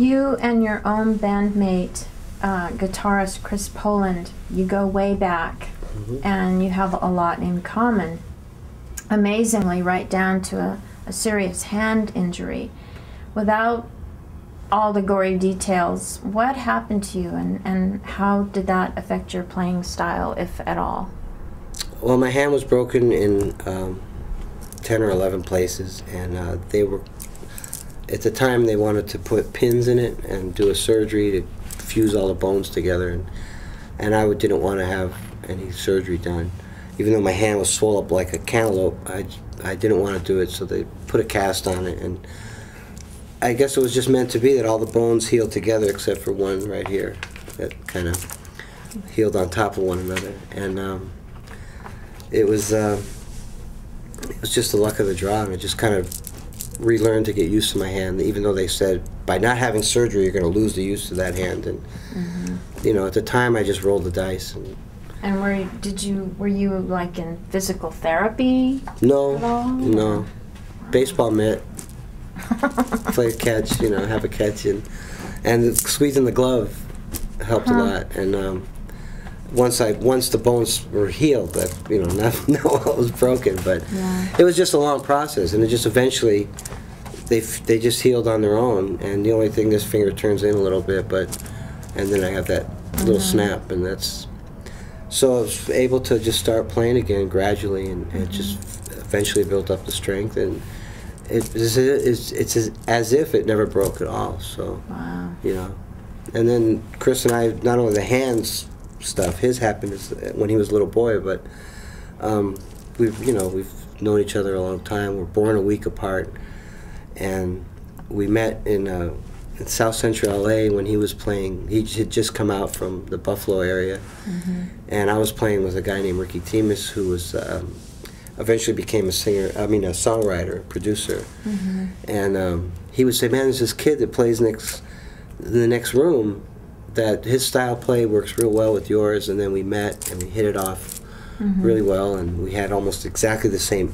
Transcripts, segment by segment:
You and your own bandmate, guitarist Chris Poland, you go way back, and you have a lot in common. Amazingly, right down to a serious hand injury. Without all the gory details, what happened to you, and how did that affect your playing style, if at all? Well, my hand was broken in 10 or 11 places, and they were, at the time they wanted to put pins in it and do a surgery to fuse all the bones together, and I didn't want to have any surgery done. Even though my hand was swollen up like a cantaloupe, I didn't want to do it, so they put a cast on it, and I guess it was just meant to be that all the bones healed together except for one right here that kind of healed on top of one another, and it was just the luck of the draw, and I just kind of relearned to get used to my hand, even though they said by not having surgery you're going to lose the use of that hand, and you know, at the time I just rolled the dice. And were you like in physical therapy? No, at all? no. Wow. Baseball mitt, play catch, you know, have a catch, and squeezing the glove helped a lot. And once the bones were healed, you know, now all was broken, but it was just a long process, and it just eventually they just healed on their own. And the only thing, this finger turns in a little bit, and then I have that little snap, and that's. So I was able to just start playing again gradually, and it just eventually built up the strength, and it's as if it never broke at all. So, you know, and then Chris and I, not only the hands stuff, his happened when he was a little boy, but we've known each other a long time. We're born a week apart, and we met in South Central LA when he was playing. He had just come out from the Buffalo area, and I was playing with a guy named Ricky Timus, who was eventually became a songwriter, producer. And he would say, "Man, there's this kid that plays in the next room that his style play works real well with yours." And then we met and we hit it off really well, and we had almost exactly the same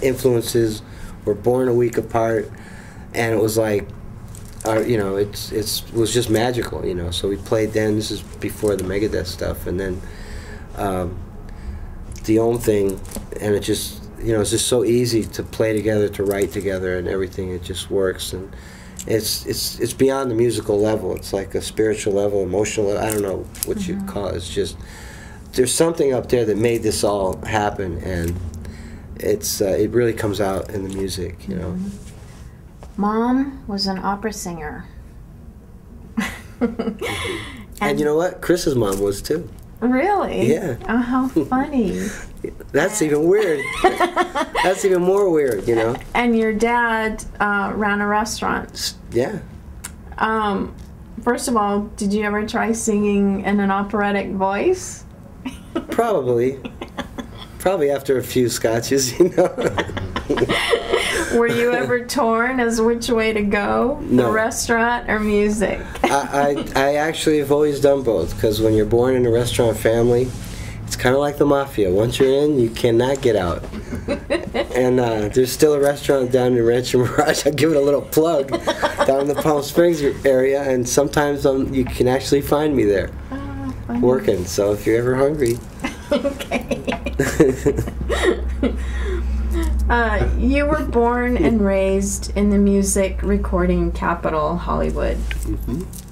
influences. We're born a week apart, and it was like, you know, it was just magical, you know. So we played then. This is before the Megadeth stuff, and then the Ohm thing, and it just, you know, it's just so easy to play together, to write together, and everything. It just works, and it's beyond the musical level. It's like a spiritual level, emotional level. I don't know what you call it. It's just there's something up there that made this all happen, and it really comes out in the music, you know. Mom was an opera singer. And you know what? Chris's mom was too. Really? Yeah. Oh, how funny. That's even weird. That's even more weird, you know. And your dad ran a restaurant. Yeah. First of all, did you ever try singing in an operatic voice? Probably. Probably after a few scotches, you know. Were you ever torn as which way to go? No. The restaurant or music? I actually have always done both, because when you're born in a restaurant family, it's kind of like the mafia. Once you're in, you cannot get out. And there's still a restaurant down in Rancho Mirage. I'll give it a little plug, down in the Palm Springs area, and sometimes you can actually find me there working. So if you're ever hungry. Okay. You were born and raised in the music recording capital, Hollywood.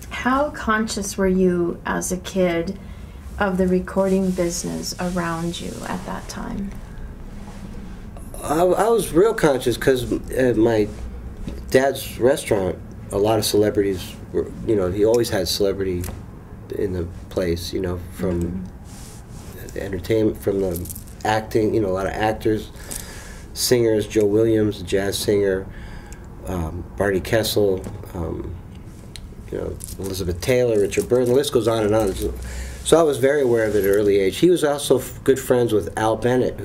How conscious were you as a kid of the recording business around you at that time? I was real conscious, because at my dad's restaurant, a lot of celebrities were, you know, he always had celebrity in the place, you know, from the entertainment, from the acting, you know, a lot of actors, singers, Joe Williams, a jazz singer, Barney Kessel, you know, Elizabeth Taylor, Richard Burton, the list goes on and on. So I was very aware of it at an early age. He was also good friends with Al Bennett,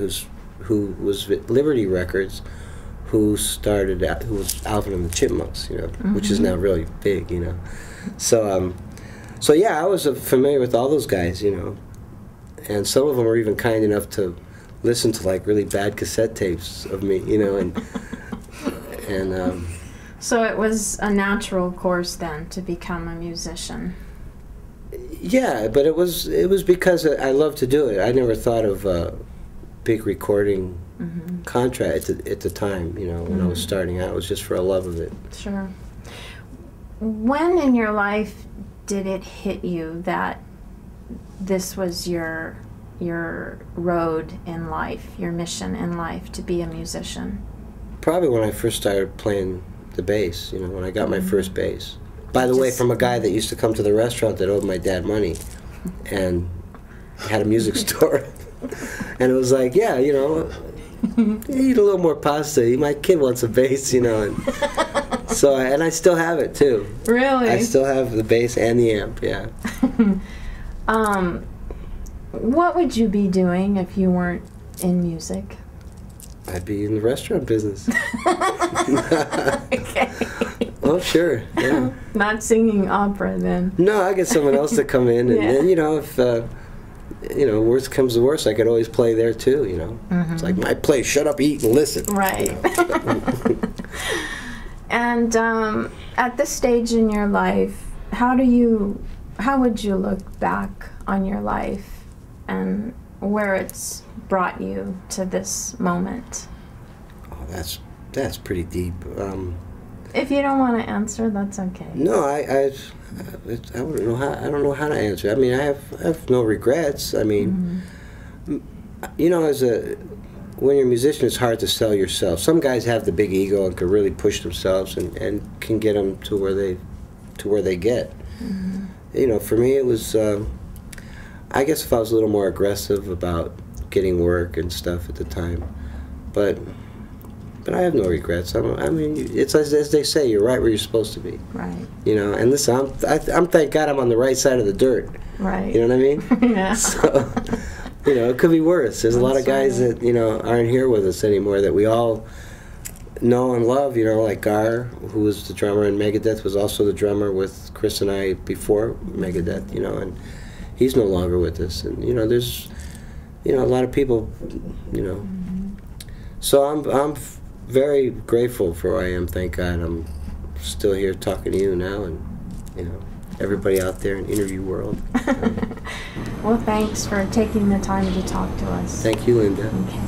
who was at Liberty Records, who was Alvin and the Chipmunks, you know, which is now really big, you know. So yeah, I was familiar with all those guys, you know, and some of them were even kind enough to listen to like really bad cassette tapes of me, you know, and So it was a natural course then to become a musician. Yeah, but it was because I love to do it. I never thought of a big recording contract at the time. You know, when I was starting out, it was just for a love of it. Sure. When in your life did it hit you that this was your road in life, your mission in life, to be a musician? Probably when I first started playing the bass. You know, when I got my first bass. By the way, from a guy that used to come to the restaurant that owed my dad money, and had a music store, and it was like, yeah, you know, eat a little more pasta. My kid wants a bass, you know, and so and I still have it too. Really? I still have the bass and the amp. Yeah. What would you be doing if you weren't in music? I'd be in the restaurant business. Okay. Oh, sure. Yeah. Not singing opera then. No, I get someone else to come in, and then, you know, if you know, worst comes to worst, I could always play there too. You know, it's like my place. Shut up, eat, and listen. Right. And at this stage in your life, how would you look back on your life and where it's brought you to this moment? Oh, that's pretty deep. If you don't want to answer, that's okay. No, I wouldn't know how. I don't know how to answer. I mean, I have no regrets. I mean, you know, when you're a musician, it's hard to sell yourself. Some guys have the big ego and can really push themselves and can get them to where they get. You know, for me, it was. I guess if I was a little more aggressive about getting work and stuff at the time, but I have no regrets. I mean, it's as they say, you're right where you're supposed to be. Right. You know, and listen, I'm thank God I'm on the right side of the dirt. Right. You know what I mean? Yeah. So, you know, it could be worse. There's a lot of guys that, you know, aren't here with us anymore that we all know and love. You know, like Gar, who was the drummer in Megadeth, was also the drummer with Chris and I before Megadeth. You know, and he's no longer with us. And you know, there's, you know, a lot of people. You know, so I'm very grateful for where I am. Thank God I'm still here talking to you now, and you know, everybody out there in Innerviewworld. Well, thanks for taking the time to talk to us. Thank you, Linda. Okay.